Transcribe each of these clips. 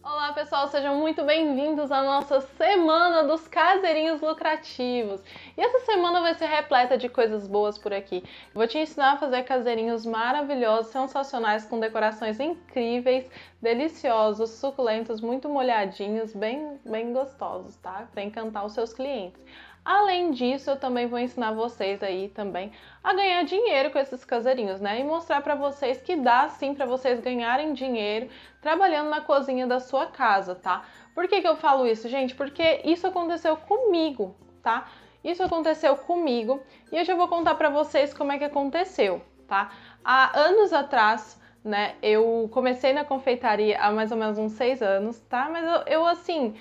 Olá pessoal, sejam muito bem-vindos à nossa Semana dos Caseirinhos Lucrativos. E essa semana vai ser repleta de coisas boas por aqui. Eu vou te ensinar a fazer caseirinhos maravilhosos, sensacionais, com decorações incríveis, deliciosos, suculentos, muito molhadinhos, bem gostosos, tá? Para encantar os seus clientes. Além disso, eu também vou ensinar vocês aí também a ganhar dinheiro com esses caseirinhos, né? E mostrar para vocês que dá sim para vocês ganharem dinheiro trabalhando na cozinha da sua casa, tá? Por que eu falo isso, gente? Porque isso aconteceu comigo, tá? Isso aconteceu comigo e eu já vou contar para vocês como é que aconteceu, tá? Há anos atrás, né, eu comecei na confeitaria há mais ou menos uns 6 anos, tá? Mas eu assim,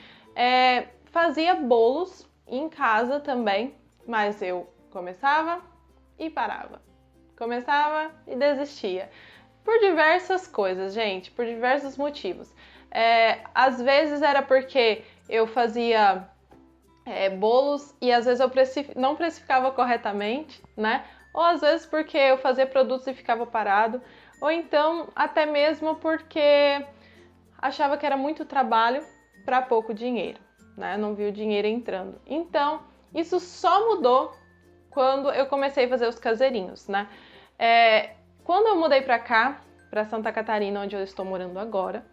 fazia bolos em casa também, mas eu começava e parava. Começava e desistia. Por diversas coisas, gente, por diversos motivos. Às vezes era porque eu fazia bolos e às vezes eu não precificava corretamente, né? Ou às vezes porque eu fazia produtos e ficava parado. Ou então até mesmo porque achava que era muito trabalho para pouco dinheiro, né? Não vi o dinheiro entrando. Então, isso só mudou quando eu comecei a fazer os caseirinhos, né? Quando eu mudei para cá, para Santa Catarina, onde eu estou morando agora,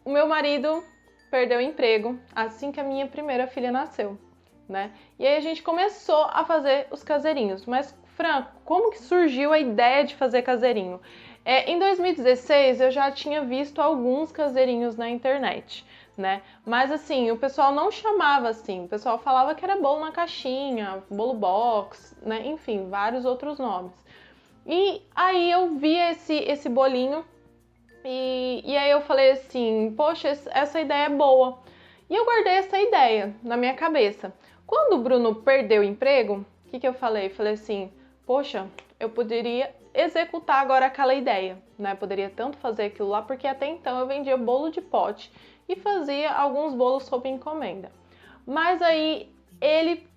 o meu marido perdeu o emprego assim que a minha primeira filha nasceu, né? E aí a gente começou a fazer os caseirinhos. Mas, Fran, como que surgiu a ideia de fazer caseirinho? Em 2016 eu já tinha visto alguns caseirinhos na internet, né? Mas assim, o pessoal não chamava assim, o pessoal falava que era bolo na caixinha, bolo box, né? Enfim, vários outros nomes. E aí eu vi esse bolinho e aí eu falei assim, poxa, essa ideia é boa. E eu guardei essa ideia na minha cabeça. Quando o Bruno perdeu o emprego, o que eu falei? Falei assim, poxa, eu poderia executar agora aquela ideia, né? Poderia tanto fazer aquilo lá, porque até então eu vendia bolo de pote e fazia alguns bolos sob encomenda. Mas aí ele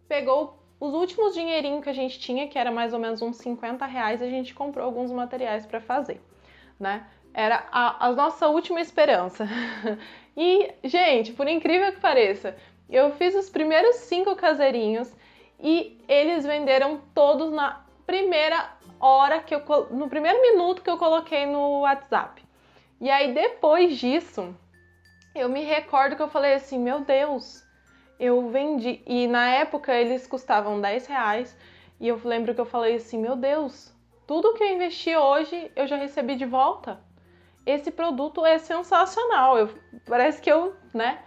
pegou os últimos dinheirinhos que a gente tinha, que era mais ou menos uns 50 reais, e a gente comprou alguns materiais para fazer, né? Era a nossa última esperança. E, gente, por incrível que pareça, eu fiz os primeiros 5 caseirinhos e eles venderam todos na primeira hora no primeiro minuto que eu coloquei no WhatsApp. E aí depois disso, eu me recordo que eu falei assim, meu Deus, eu vendi. E na época eles custavam 10 reais e eu lembro que eu falei assim, meu Deus, tudo que eu investi hoje eu já recebi de volta. Esse produto é sensacional. Parece que né,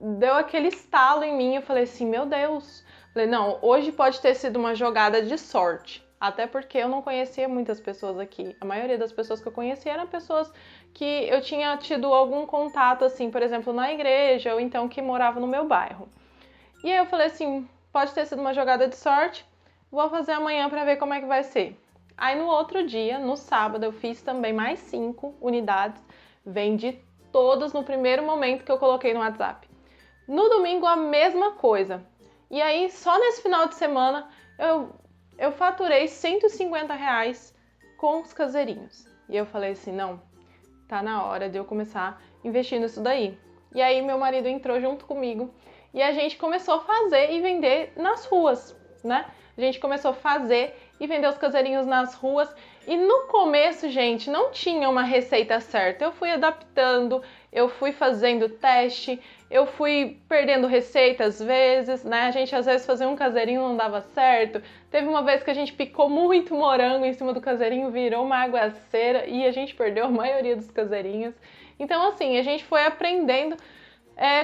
deu aquele estalo em mim. Eu falei assim, meu Deus. Falei, não, hoje pode ter sido uma jogada de sorte. Até porque eu não conhecia muitas pessoas aqui. A maioria das pessoas que eu conhecia eram pessoas que eu tinha tido algum contato, assim, por exemplo, na igreja, ou então que moravam no meu bairro. E aí eu falei assim, pode ter sido uma jogada de sorte. Vou fazer amanhã para ver como é que vai ser. Aí no outro dia, no sábado, eu fiz também mais 5 unidades. Vendi todas no primeiro momento que eu coloquei no WhatsApp. No domingo, a mesma coisa. E aí, só nesse final de semana, eu faturei 150 reais com os caseirinhos. E eu falei assim, não, tá na hora de eu começar investindo nisso daí. E aí, meu marido entrou junto comigo e a gente começou a fazer e vender nas ruas, né? A gente começou a fazer e vender os caseirinhos nas ruas. E no começo, gente, não tinha uma receita certa. Eu fui adaptando, eu fui fazendo teste, eu fui perdendo receita às vezes, né? A gente às vezes fazia um caseirinho e não dava certo. Teve uma vez que a gente picou muito morango em cima do caseirinho, virou uma aguaceira e a gente perdeu a maioria dos caseirinhos. Então, assim, a gente foi aprendendo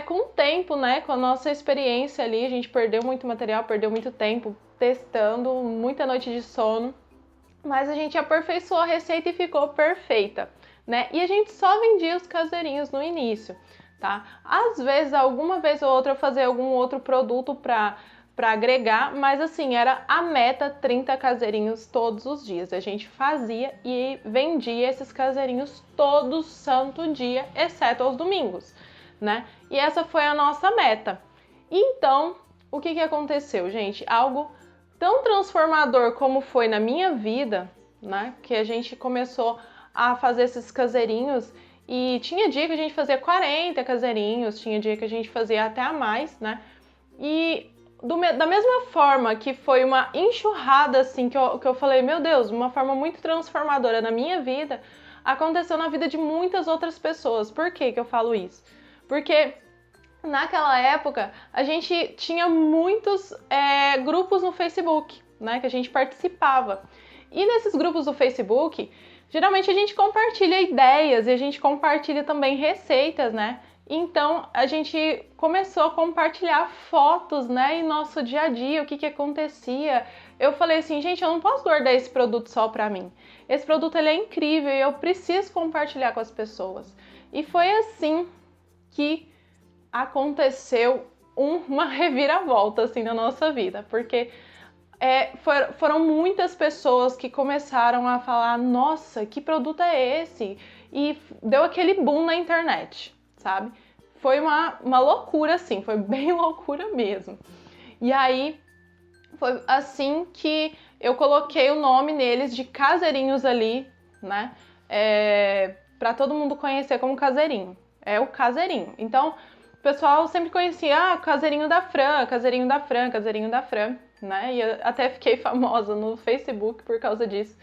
com o tempo, né? Com a nossa experiência ali, a gente perdeu muito material, perdeu muito tempo testando, muita noite de sono, mas a gente aperfeiçoou a receita e ficou perfeita, né? E a gente só vendia os caseirinhos no início, tá? Às vezes, alguma vez ou outra, eu fazia algum outro produto para agregar, mas assim, era a meta 30 caseirinhos todos os dias. A gente fazia e vendia esses caseirinhos todo santo dia, exceto aos domingos, né? E essa foi a nossa meta. Então, o que aconteceu, gente? Algo tão transformador como foi na minha vida, né? Que a gente começou a fazer esses caseirinhos E tinha dia que a gente fazia 40 caseirinhos, tinha dia que a gente fazia até a mais, né? E da mesma forma que foi uma enxurrada, assim, que eu falei, meu Deus, uma forma muito transformadora na minha vida, aconteceu na vida de muitas outras pessoas. Por que que eu falo isso? Porque naquela época a gente tinha muitos grupos no Facebook, né, que a gente participava. E nesses grupos do Facebook, geralmente a gente compartilha ideias e a gente compartilha também receitas, né? Então a gente começou a compartilhar fotos, né, em nosso dia a dia, o que que acontecia. Eu falei assim, gente, eu não posso guardar esse produto só pra mim. Esse produto ele é incrível e eu preciso compartilhar com as pessoas. E foi assim que aconteceu uma reviravolta assim na nossa vida, porque foram muitas pessoas que começaram a falar, nossa, que produto é esse? E deu aquele boom na internet, sabe? Foi uma loucura, assim, foi bem loucura mesmo. E aí, foi assim que eu coloquei o nome neles de Caseirinhos ali, né? Pra todo mundo conhecer como Caseirinho. É o Caseirinho. Então, o pessoal sempre conhecia, Caseirinho da Fran, Caseirinho da Fran, Caseirinho da Fran, né? E eu até fiquei famosa no Facebook por causa disso,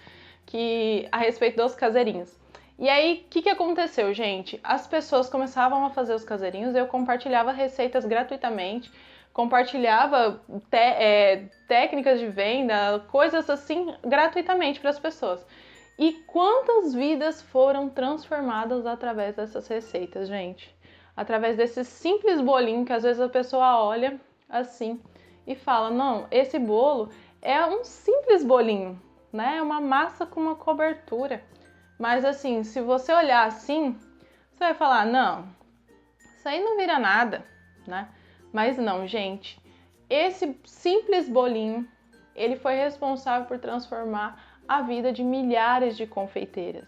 a respeito dos caseirinhos. E aí, o que aconteceu, gente? As pessoas começavam a fazer os caseirinhos, eu compartilhava receitas gratuitamente, compartilhava técnicas de venda, coisas assim, gratuitamente para as pessoas. E quantas vidas foram transformadas através dessas receitas, gente? Através desse simples bolinho que às vezes a pessoa olha assim e fala, não, esse bolo é um simples bolinho, né? É uma massa com uma cobertura. Mas assim, se você olhar assim, você vai falar, não, isso aí não vira nada, né? Mas não, gente, esse simples bolinho, ele foi responsável por transformar a vida de milhares de confeiteiras,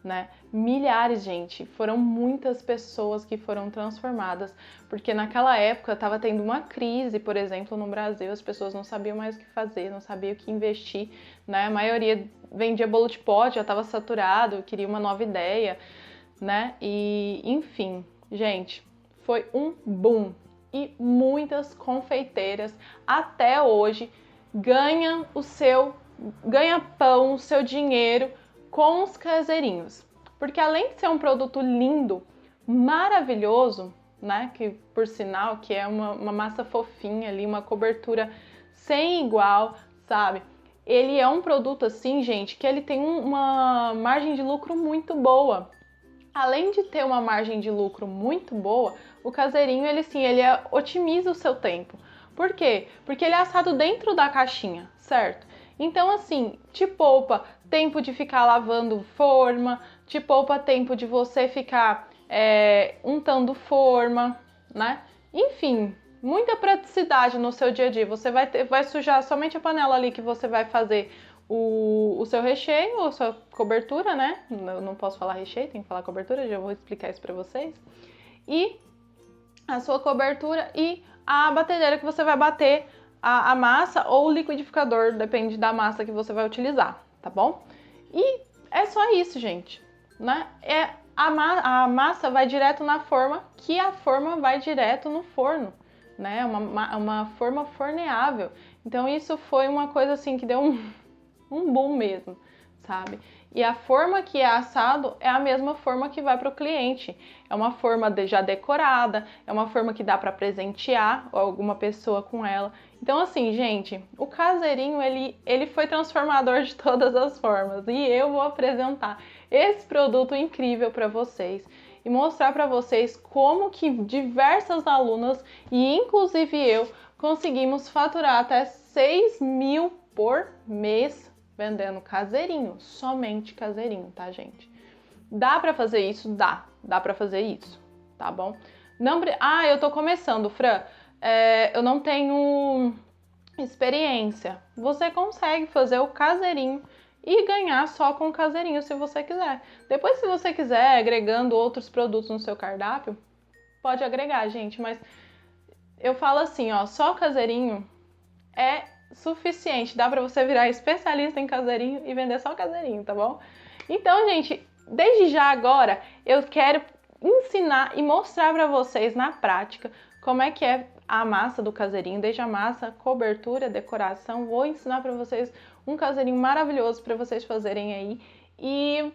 né? Milhares, gente, foram muitas pessoas que foram transformadas, porque naquela época estava tendo uma crise, por exemplo, no Brasil, as pessoas não sabiam mais o que fazer, não sabiam o que investir, né? A maioria vendia bolo de pote, já estava saturado, queria uma nova ideia, né? E, enfim, gente, foi um boom. E muitas confeiteiras até hoje ganham pão, o seu dinheiro com os caseirinhos. Porque além de ser um produto lindo, maravilhoso, né? Que por sinal que é uma massa fofinha ali, uma cobertura sem igual, sabe? Ele é um produto assim, gente, que ele tem uma margem de lucro muito boa. Além de ter uma margem de lucro muito boa, o caseirinho, ele otimiza o seu tempo. Por quê? Porque ele é assado dentro da caixinha, certo? Então, assim, te poupa tempo de ficar lavando forma, te poupa tempo de você ficar untando forma, né? Enfim, muita praticidade no seu dia a dia. Você vai sujar somente a panela ali que você vai fazer o seu recheio, a sua cobertura, né? Eu não posso falar recheio, tem que falar cobertura, já vou explicar isso pra vocês. E a sua cobertura e a batedeira que você vai bater a massa ou o liquidificador, depende da massa que você vai utilizar, tá bom? E é só isso, gente, né? A massa vai direto na forma, que a forma vai direto no forno, né? Uma forma forneável. Então isso foi uma coisa assim que deu um boom mesmo, sabe? E a forma que é assado é a mesma forma que vai para o cliente. É uma forma já decorada, é uma forma que dá para presentear alguma pessoa com ela. Então, assim, gente, o caseirinho, ele foi transformador de todas as formas. E eu vou apresentar esse produto incrível para vocês e mostrar para vocês como que diversas alunas, e inclusive eu, conseguimos faturar até 6 mil por mês vendendo caseirinho, somente caseirinho, tá, gente? Dá pra fazer isso? Dá pra fazer isso, tá bom? Eu tô começando, Fran, eu não tenho experiência. Você consegue fazer o caseirinho e ganhar só com o caseirinho se você quiser. Depois, se você quiser, agregando outros produtos no seu cardápio, pode agregar, gente, mas eu falo assim, ó, só caseirinho é suficiente, dá pra você virar especialista em caseirinho e vender só caseirinho, tá bom? Então, gente, desde já agora eu quero ensinar e mostrar para vocês na prática como é que é a massa do caseirinho, desde a massa, cobertura, decoração. Vou ensinar para vocês um caseirinho maravilhoso para vocês fazerem aí e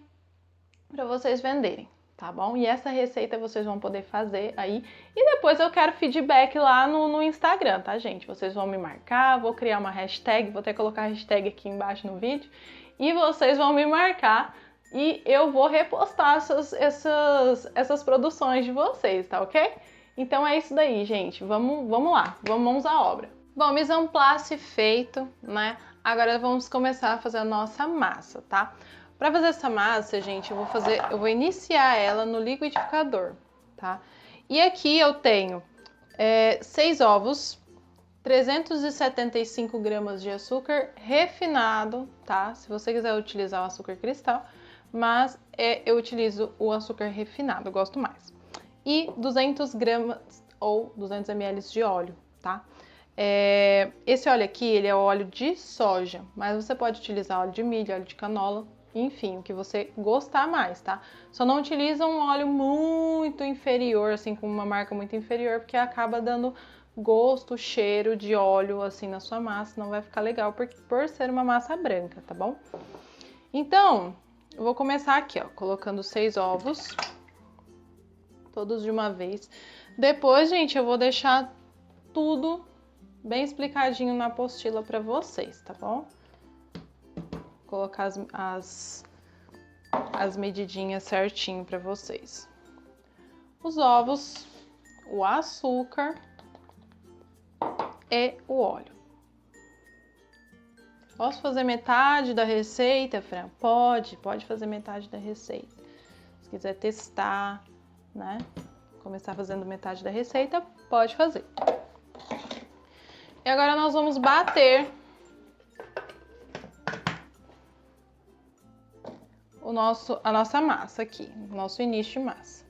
para vocês venderem, tá bom? E essa receita vocês vão poder fazer aí e depois eu quero feedback lá no Instagram, tá, gente? Vocês vão me marcar, vou criar uma hashtag, vou até colocar a hashtag aqui embaixo no vídeo e vocês vão me marcar e eu vou repostar essas produções de vocês, tá ok? Então é isso daí, gente. Vamos lá, vamos à obra. Bom, mise en place feito, né? Agora vamos começar a fazer a nossa massa, tá? Para fazer essa massa, gente, eu vou iniciar ela no liquidificador, tá? E aqui eu tenho 6 ovos, 375 gramas de açúcar refinado, tá? Se você quiser utilizar o açúcar cristal, mas eu utilizo o açúcar refinado, eu gosto mais. E 200 gramas ou 200 ml de óleo, tá? Esse óleo aqui, ele é óleo de soja, mas você pode utilizar óleo de milho, óleo de canola, enfim, o que você gostar mais, tá? Só não utiliza um óleo muito inferior, assim, com uma marca muito inferior, porque acaba dando gosto, cheiro de óleo, assim, na sua massa, não vai ficar legal por ser uma massa branca, tá bom? Então, eu vou começar aqui, ó, colocando 6 ovos, todos de uma vez. Depois, gente, eu vou deixar tudo bem explicadinho na apostila para vocês, tá bom? Vou colocar as medidinhas certinho para vocês. Os ovos, o açúcar e o óleo. Posso fazer metade da receita, Fran? Pode fazer metade da receita. Se quiser testar, né? Começar fazendo metade da receita, pode fazer. E agora nós vamos bater a nossa massa aqui, o nosso início de massa.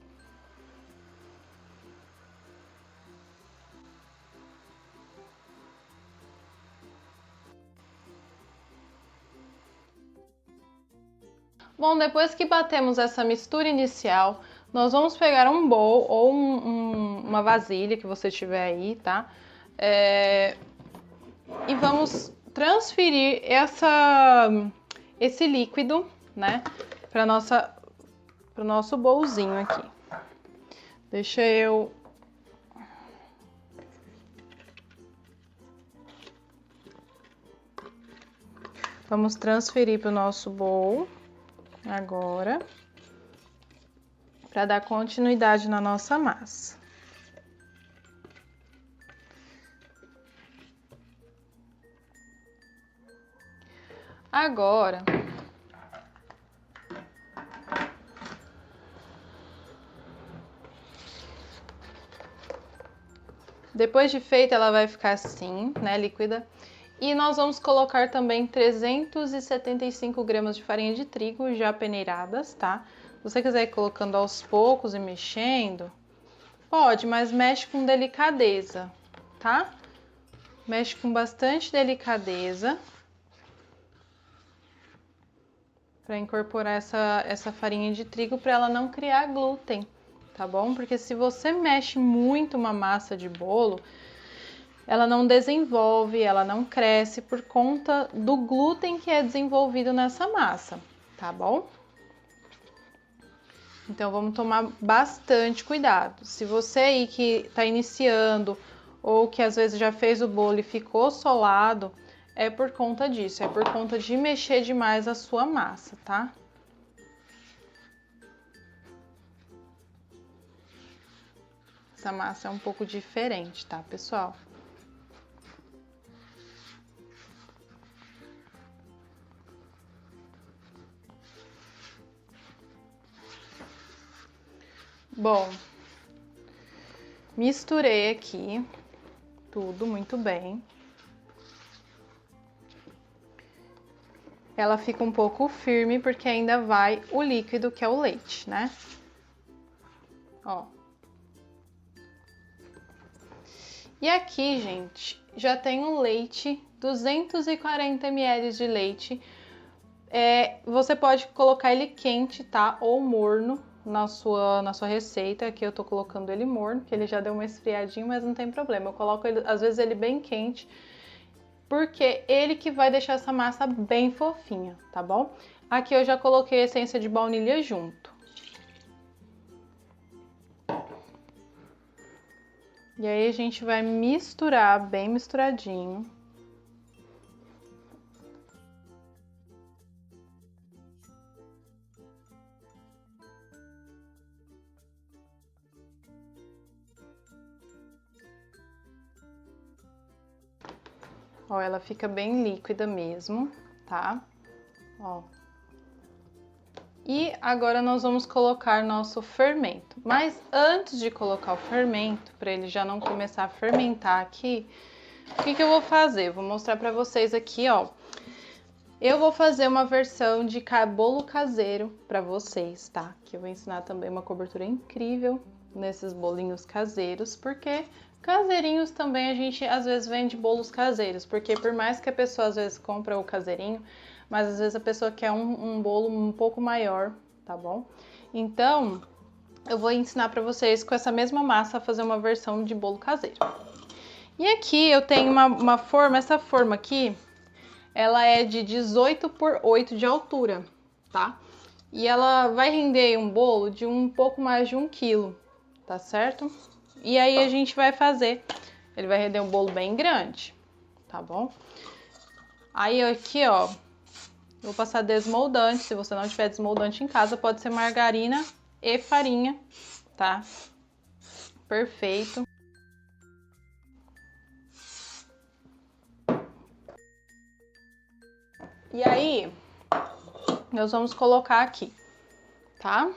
Bom, depois que batemos essa mistura inicial, nós vamos pegar um bowl ou uma vasilha que você tiver aí, tá? E vamos transferir esse líquido, né, para o nosso bowlzinho aqui. Deixa eu... Vamos transferir para o nosso bowl agora, para dar continuidade na nossa massa. Agora, depois de feita, ela vai ficar assim, né, líquida. E nós vamos colocar também 375 gramas de farinha de trigo já peneiradas, tá? Se você quiser ir colocando aos poucos e mexendo, pode, mas mexe com delicadeza, tá? Mexe com bastante delicadeza para incorporar essa farinha de trigo para ela não criar glúten, tá bom? Porque se você mexe muito uma massa de bolo, ela não desenvolve, ela não cresce por conta do glúten que é desenvolvido nessa massa, tá bom? Então, vamos tomar bastante cuidado. Se você aí que tá iniciando ou que às vezes já fez o bolo e ficou solado, é por conta disso, é por conta de mexer demais a sua massa, tá? Essa massa é um pouco diferente, tá, pessoal? Bom, misturei aqui tudo muito bem. Ela fica um pouco firme porque ainda vai o líquido que é o leite, né? Ó. E aqui, gente, já tem o leite, 240 ml de leite Você pode colocar ele quente, tá? Ou morno na sua receita. Aqui eu tô colocando ele morno, que ele já deu uma esfriadinha, mas não tem problema. Eu coloco ele, às vezes ele bem quente, porque ele que vai deixar essa massa bem fofinha, tá bom? Aqui eu já coloquei a essência de baunilha junto. E aí a gente vai misturar bem misturadinho. Ó, ela fica bem líquida mesmo, tá? Ó. E agora nós vamos colocar nosso fermento. Mas antes de colocar o fermento, para ele já não começar a fermentar aqui, o que eu vou fazer? Eu vou mostrar para vocês aqui, ó. Eu vou fazer uma versão de bolo caseiro para vocês, tá? Que eu vou ensinar também uma cobertura incrível nesses bolinhos caseiros, porque caseirinhos também a gente às vezes vende bolos caseiros, porque por mais que a pessoa às vezes compra o caseirinho, mas às vezes a pessoa quer um bolo um pouco maior, tá bom? Então, eu vou ensinar para vocês com essa mesma massa a fazer uma versão de bolo caseiro. E aqui eu tenho uma forma, essa forma aqui, ela é de 18 por 8 de altura, tá? E ela vai render um bolo de um pouco mais de 1 quilo, tá certo? E aí a gente vai fazer, ele vai render um bolo bem grande, tá bom? Aí aqui, ó, vou passar desmoldante. Se você não tiver desmoldante em casa, pode ser margarina e farinha, tá? Perfeito. E aí, nós vamos colocar aqui, tá?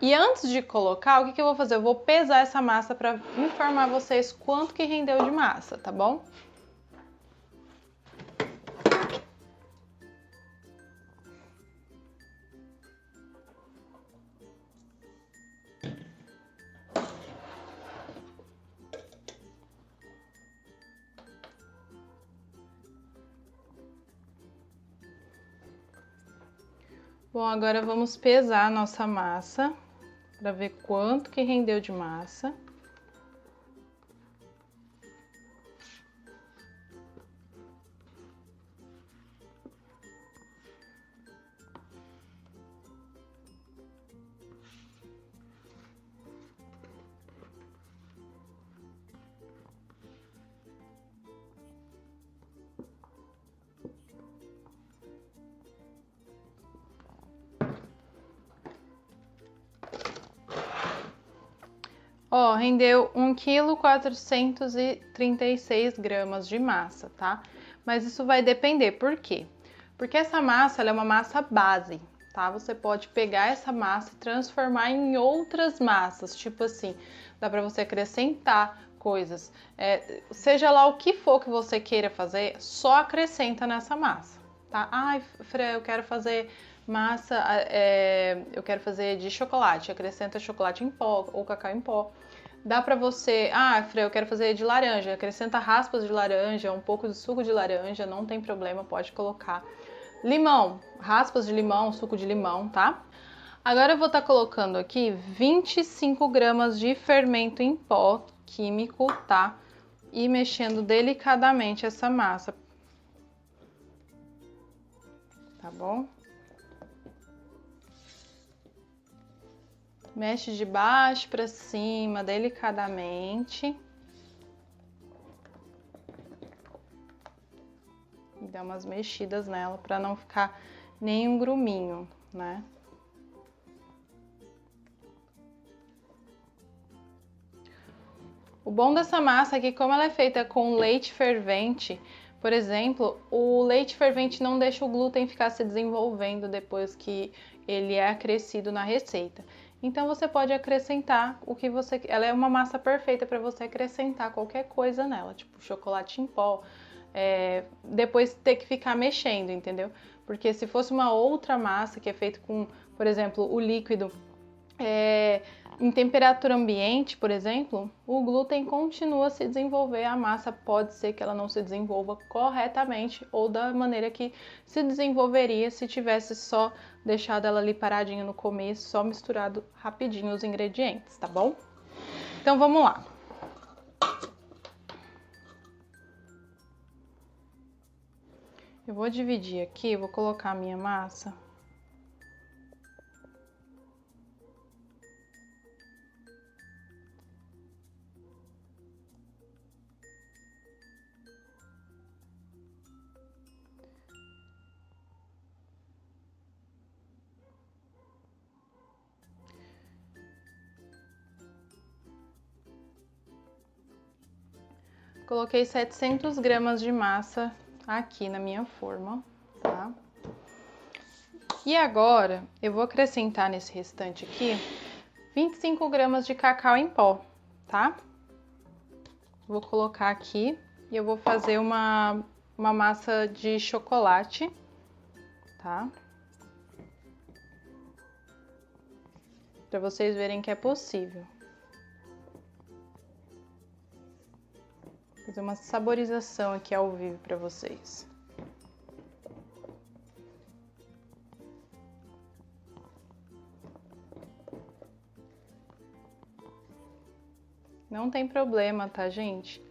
E antes de colocar, o que eu vou fazer? Eu vou pesar essa massa para informar vocês quanto que rendeu de massa, tá bom? Bom, agora vamos pesar a nossa massa para ver quanto que rendeu de massa. Ó, rendeu 1,436 kg de massa, tá? Mas isso vai depender, por quê? Porque essa massa, ela é uma massa base, tá? Você pode pegar essa massa e transformar em outras massas, tipo assim, dá pra você acrescentar coisas. Seja lá o que for que você queira fazer, só acrescenta nessa massa, tá? Ai, Fre, eu quero fazer massa, eu quero fazer de chocolate, acrescenta chocolate em pó ou cacau em pó. Dá pra você, Fre, eu quero fazer de laranja, acrescenta raspas de laranja, um pouco de suco de laranja, não tem problema, pode colocar. Limão, raspas de limão, suco de limão, tá? Agora eu vou estar colocando aqui 25 gramas de fermento em pó químico, tá? E mexendo delicadamente essa massa, tá bom? Mexe de baixo para cima, delicadamente. E dá umas mexidas nela para não ficar nenhum gruminho, né? O bom dessa massa é que, como ela é feita com leite fervente, por exemplo, o leite fervente não deixa o glúten ficar se desenvolvendo depois que ele é acrescido na receita. Então você pode acrescentar o que você... Ela é uma massa perfeita para você acrescentar qualquer coisa nela, tipo chocolate em pó, depois ter que ficar mexendo, entendeu? Porque se fosse uma outra massa que é feita com, por exemplo, o líquido em temperatura ambiente, por exemplo, o glúten continua a se desenvolver, a massa pode ser que ela não se desenvolva corretamente ou da maneira que se desenvolveria se tivesse só deixado ela ali paradinha no começo, só misturado rapidinho os ingredientes, tá bom? Então vamos lá. Eu vou dividir aqui, vou colocar a minha massa. Coloquei 700 gramas de massa aqui na minha forma, tá? E agora, eu vou acrescentar nesse restante aqui 25 gramas de cacau em pó, tá? Vou colocar aqui e eu vou fazer uma massa de chocolate, tá? Pra vocês verem que é possível. Vou fazer uma saborização aqui ao vivo pra vocês. Não tem problema, tá, gente?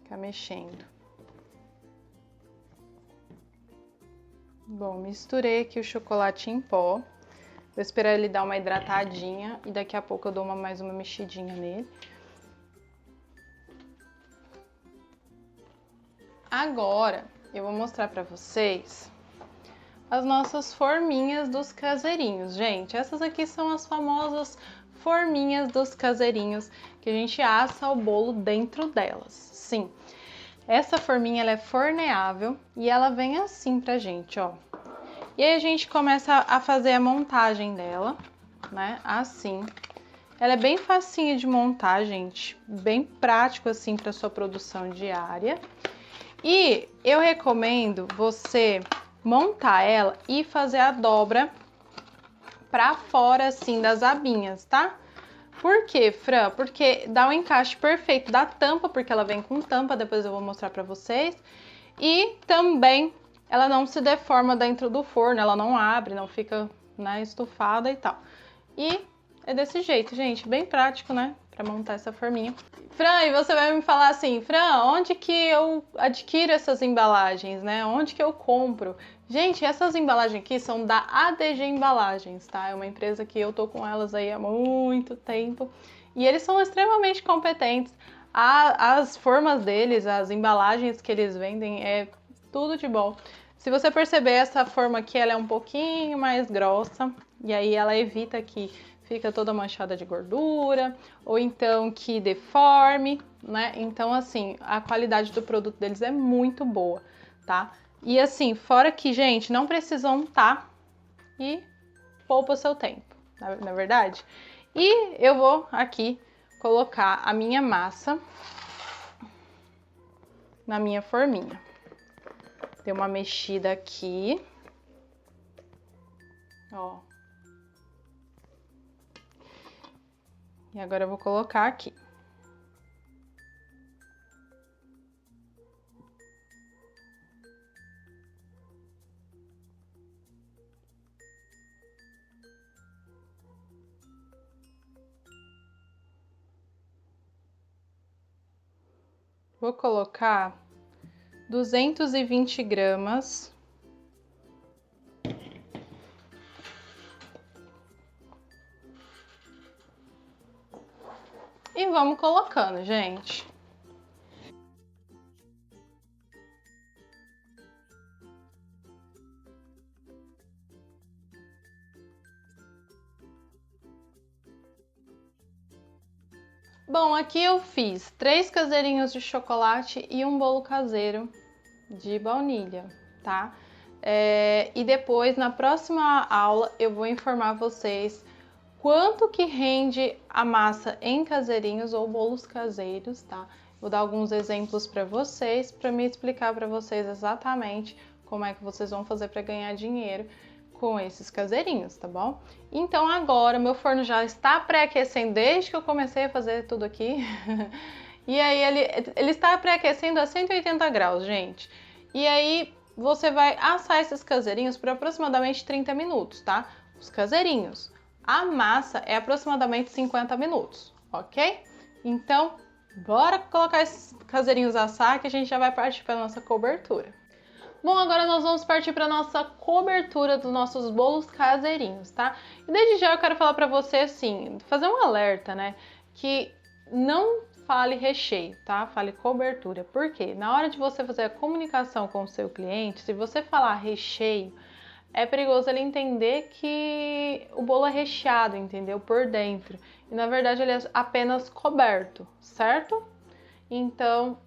Ficar mexendo. Bom, misturei aqui o chocolate em pó. Vou esperar ele dar uma hidratadinha e daqui a pouco eu dou mais uma mexidinha nele. Agora, eu vou mostrar pra vocês as nossas forminhas dos caseirinhos. Gente, essas aqui são as famosas forminhas dos caseirinhos que a gente assa o bolo dentro delas. Sim, essa forminha ela é forneável e ela vem assim pra gente, ó. E aí a gente começa a fazer a montagem dela, né, assim. Ela é bem facinha de montar, gente, bem prático assim para sua produção diária. E eu recomendo você montar ela e fazer a dobra pra fora assim das abinhas, tá? Por quê, Fran? Porque dá um encaixe perfeito da tampa, porque ela vem com tampa, depois eu vou mostrar pra vocês. E também ela não se deforma dentro do forno, ela não abre, não fica, né, estufada e tal. E é desse jeito, gente, bem prático, né, pra montar essa forminha. Fran, e você vai me falar assim, Fran, onde que eu adquiro essas embalagens, né? Onde que eu compro? Gente, essas embalagens aqui são da ADG Embalagens, tá? É uma empresa que eu tô com elas aí há muito tempo e eles são extremamente competentes. As formas deles, as embalagens que eles vendem é tudo de bom. Se você perceber, essa forma aqui, ela é um pouquinho mais grossa e aí ela evita que fica toda manchada de gordura, ou então que deforme, né? Então, assim, a qualidade do produto deles é muito boa, tá? E assim, fora que, gente, não precisa untar e poupa o seu tempo, na verdade. E eu vou aqui colocar a minha massa na minha forminha. Dei uma mexida aqui, ó. E agora eu vou colocar aqui. Vou colocar 220 gramas. E vamos colocando, gente. Bom, aqui eu fiz 3 caseirinhos de chocolate e um bolo caseiro de baunilha, tá? E depois, na próxima aula, eu vou informar vocês quanto que rende a massa em caseirinhos ou bolos caseiros, tá? Vou dar alguns exemplos para vocês, para me explicar para vocês exatamente como é que vocês vão fazer para ganhar dinheiro com esses caseirinhos, tá bom? Então agora meu forno já está pré-aquecendo desde que eu comecei a fazer tudo aqui. E aí ele está pré-aquecendo a 180 graus, gente. E aí você vai assar esses caseirinhos por aproximadamente 30 minutos, tá? Os caseirinhos. A massa é aproximadamente 50 minutos, ok? Então, bora colocar esses caseirinhos a assar que a gente já vai partir para nossa cobertura. Bom, agora nós vamos partir para nossa cobertura dos nossos bolos caseirinhos, tá? E desde já eu quero falar para você assim, fazer um alerta, né? Que não fale recheio, tá? Fale cobertura. Por quê? Na hora de você fazer a comunicação com o seu cliente, se você falar recheio, é perigoso ele entender que o bolo é recheado, entendeu? Por dentro. E na verdade ele é apenas coberto, certo? Então,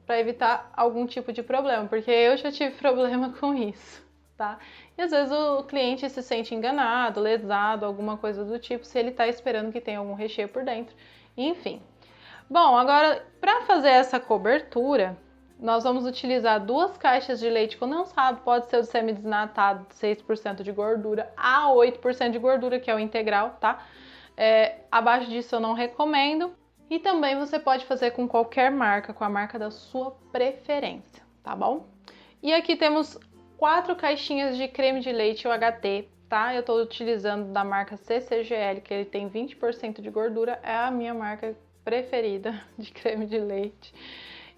para evitar algum tipo de problema, porque eu já tive problema com isso, tá? E às vezes o cliente se sente enganado, lesado, alguma coisa do tipo, se ele tá esperando que tenha algum recheio por dentro, enfim. Bom, agora para fazer essa cobertura, nós vamos utilizar 2 caixas de leite condensado, pode ser o semi-desnatado, 6% de gordura a 8% de gordura, que é o integral, tá? Abaixo disso eu não recomendo. E também você pode fazer com qualquer marca, com a marca da sua preferência, tá bom? E aqui temos 4 caixinhas de creme de leite UHT, tá? Eu estou utilizando da marca CCGL, que ele tem 20% de gordura, é a minha marca preferida de creme de leite.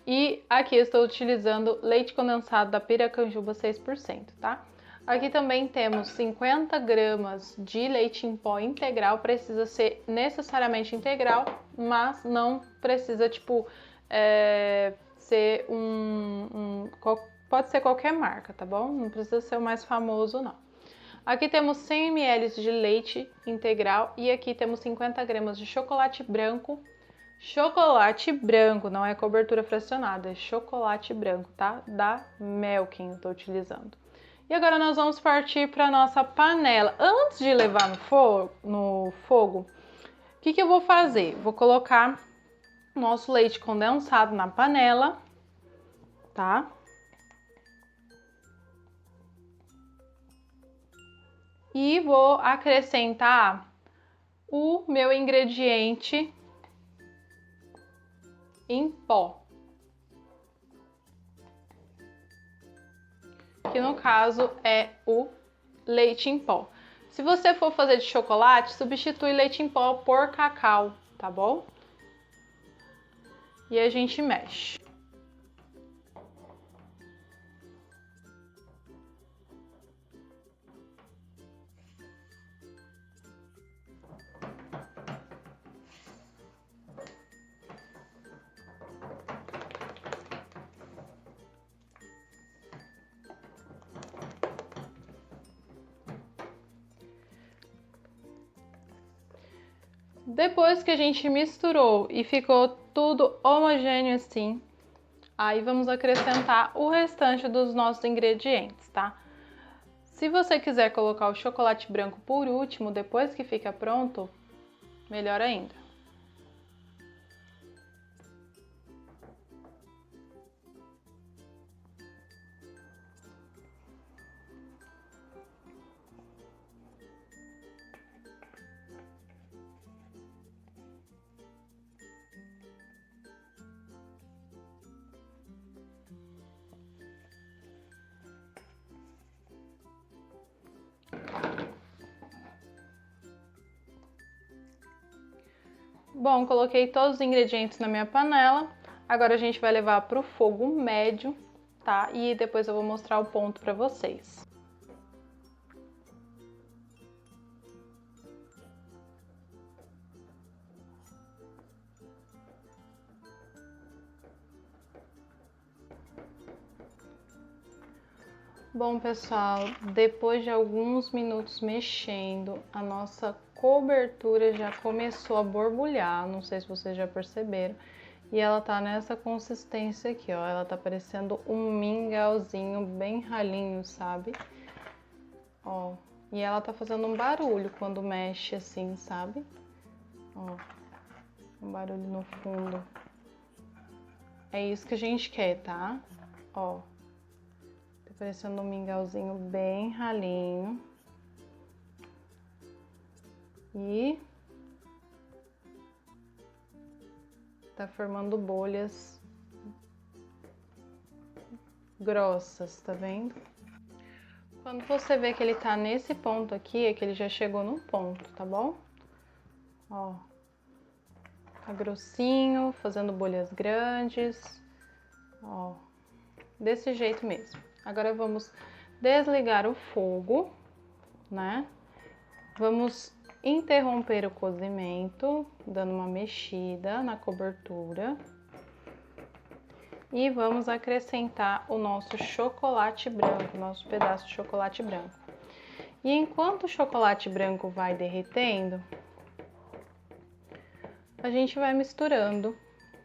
E aqui eu estou utilizando leite condensado da Piracanjuba 6%, tá? Aqui também temos 50 gramas de leite em pó integral, precisa ser necessariamente integral, mas não precisa, tipo, ser pode ser qualquer marca, tá bom? Não precisa ser o mais famoso, não. Aqui temos 100 ml de leite integral e aqui temos 50 gramas de chocolate branco. Chocolate branco, não é cobertura fracionada, é chocolate branco, tá? Da Melkin eu tô utilizando. E agora nós vamos partir para a nossa panela. Antes de levar no fogo, o que eu vou fazer? Vou colocar nosso leite condensado na panela, tá? E vou acrescentar o meu ingrediente em pó, que no caso é o leite em pó. Se você for fazer de chocolate, substitui leite em pó por cacau, tá bom? E a gente mexe. Depois que a gente misturou e ficou tudo homogêneo assim, aí vamos acrescentar o restante dos nossos ingredientes, tá? Se você quiser colocar o chocolate branco por último, depois que fica pronto, melhor ainda. Bom, coloquei todos os ingredientes na minha panela. Agora a gente vai levar para o fogo médio, tá? E depois eu vou mostrar o ponto para vocês. Bom, pessoal, depois de alguns minutos mexendo, a nossa cobertura já começou a borbulhar, não sei se vocês já perceberam, e ela tá nessa consistência aqui, ó, ela tá parecendo um mingauzinho bem ralinho, sabe? Ó, e ela tá fazendo um barulho quando mexe assim, sabe? Ó, um barulho no fundo. É isso que a gente quer, tá? Ó. Parecendo um mingauzinho bem ralinho. E tá formando bolhas grossas, tá vendo? Quando você vê que ele tá nesse ponto aqui, é que ele já chegou no ponto, tá bom? Ó, tá grossinho, fazendo bolhas grandes, ó, desse jeito mesmo. Agora vamos desligar o fogo, né? Vamos interromper o cozimento, dando uma mexida na cobertura. E vamos acrescentar o nosso chocolate branco, nosso pedaço de chocolate branco. E enquanto o chocolate branco vai derretendo, a gente vai misturando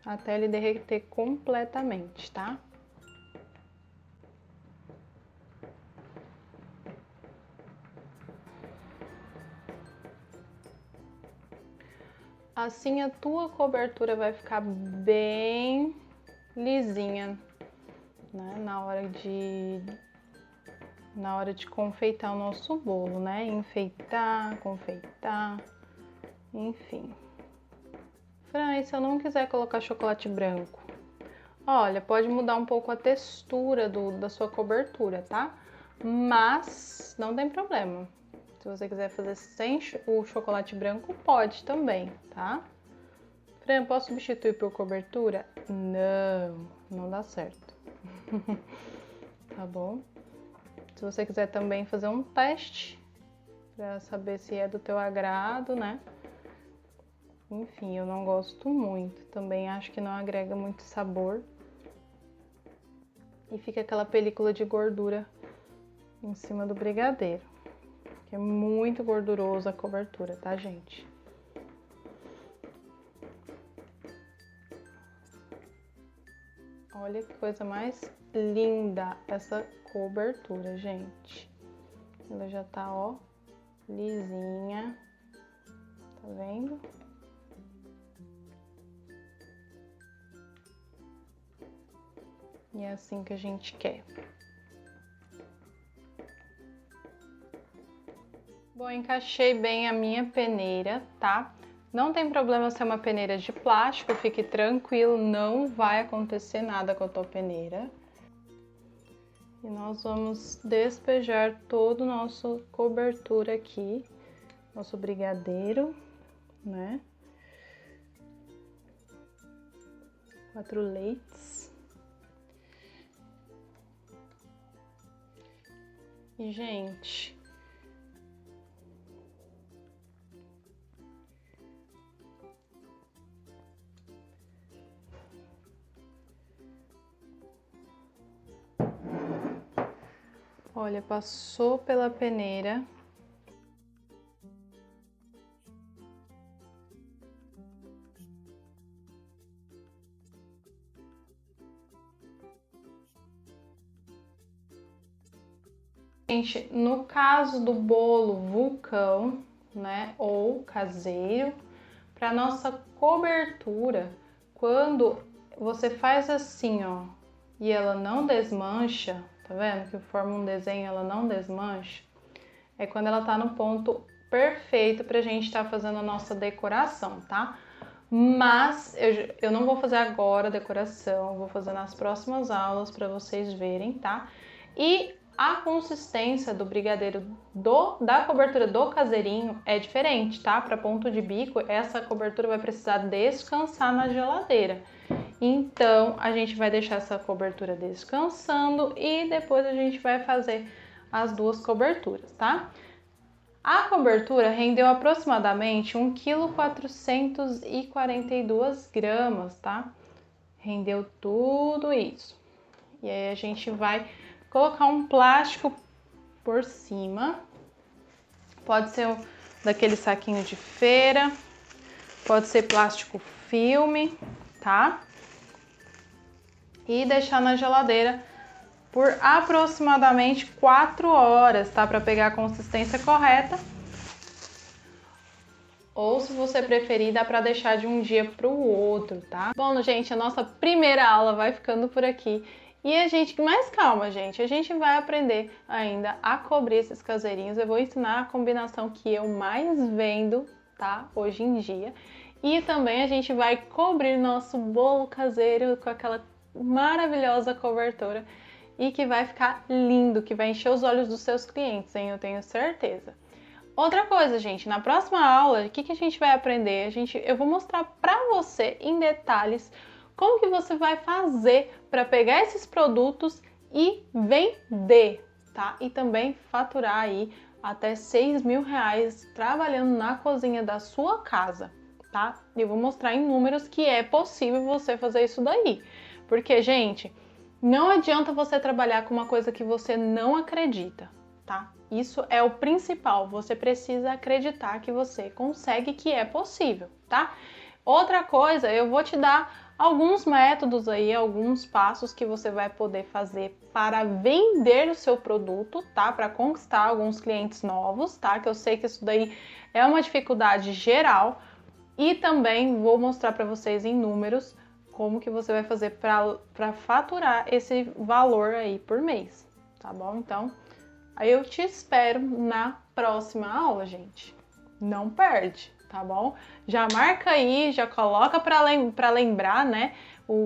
até ele derreter completamente, tá? Assim a tua cobertura vai ficar bem lisinha, né? Na hora de confeitar o nosso bolo, né? Enfeitar, confeitar, enfim. Fran, e se eu não quiser colocar chocolate branco? Olha, pode mudar um pouco a textura da sua cobertura, tá? Mas não tem problema. Se você quiser fazer sem o chocolate branco, pode também, tá? Fran, posso substituir por cobertura? Não, não dá certo. Tá bom? Se você quiser também fazer um teste para saber se é do teu agrado, né? Enfim, eu não gosto muito. Também acho que não agrega muito sabor. E fica aquela película de gordura em cima do brigadeiro. Que é muito gorduroso a cobertura, tá, gente? Olha que coisa mais linda essa cobertura, gente. Ela já tá, ó, lisinha. Tá vendo? E é assim que a gente quer. Bom, encaixei bem a minha peneira, tá? Não tem problema ser uma peneira de plástico, fique tranquilo, não vai acontecer nada com a tua peneira. E nós vamos despejar todo o nosso cobertura aqui, nosso brigadeiro, né? 4 leites. E, gente, olha, passou pela peneira. Gente, no caso do bolo vulcão, né, ou caseiro, para nossa cobertura, quando você faz assim, ó, e ela não desmancha, tá vendo? Que forma um desenho, ela não desmancha, é quando ela tá no ponto perfeito pra gente estar fazendo a nossa decoração, tá? Mas eu não vou fazer agora a decoração, vou fazer nas próximas aulas para vocês verem, tá? E a consistência do brigadeiro da cobertura do caseirinho é diferente, tá? Para ponto de bico, essa cobertura vai precisar descansar na geladeira. Então, a gente vai deixar essa cobertura descansando e depois a gente vai fazer as duas coberturas, tá? A cobertura rendeu aproximadamente 1,442 kg, tá? Rendeu tudo isso. E aí a gente vai colocar um plástico por cima. Pode ser daquele saquinho de feira, pode ser plástico filme, tá? E deixar na geladeira por aproximadamente 4 horas, tá? Para pegar a consistência correta. Ou, se você preferir, dá para deixar de um dia para o outro, tá? Bom, gente, a nossa primeira aula vai ficando por aqui. Mas calma, gente, a gente vai aprender ainda a cobrir esses caseirinhos. Eu vou ensinar a combinação que eu mais vendo, tá? Hoje em dia. E também a gente vai cobrir nosso bolo caseiro com aquela maravilhosa cobertura e que vai ficar lindo, que vai encher os olhos dos seus clientes, hein? Eu tenho certeza. Outra coisa, gente, na próxima aula, o que a gente vai aprender? Eu vou mostrar pra você em detalhes como que você vai fazer para pegar esses produtos e vender, tá? E também faturar aí até R$ 6.000 trabalhando na cozinha da sua casa, tá? Eu vou mostrar em números que é possível você fazer isso daí. Porque, gente, não adianta você trabalhar com uma coisa que você não acredita, tá? Isso é o principal. Você precisa acreditar que você consegue, que é possível, tá? Outra coisa, eu vou te dar alguns métodos aí, alguns passos que você vai poder fazer para vender o seu produto, tá? Para conquistar alguns clientes novos, tá? Que eu sei que isso daí é uma dificuldade geral. E também vou mostrar para vocês em números como que você vai fazer para faturar esse valor aí por mês, tá bom? Então, aí eu te espero na próxima aula, gente. Não perde, tá bom? Já marca aí, já coloca para lembrar, né?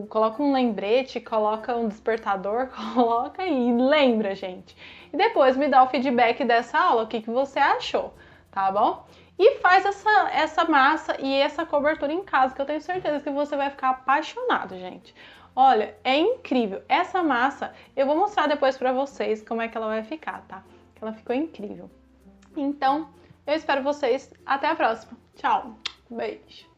Coloca um lembrete, coloca um despertador, coloca aí, lembra, gente. E depois me dá o feedback dessa aula, o que você achou, tá bom? E faz essa massa e essa cobertura em casa, que eu tenho certeza que você vai ficar apaixonado, gente. Olha, é incrível. Essa massa, eu vou mostrar depois pra vocês como é que ela vai ficar, tá? Ela ficou incrível. Então, eu espero vocês. Até a próxima. Tchau. Beijo.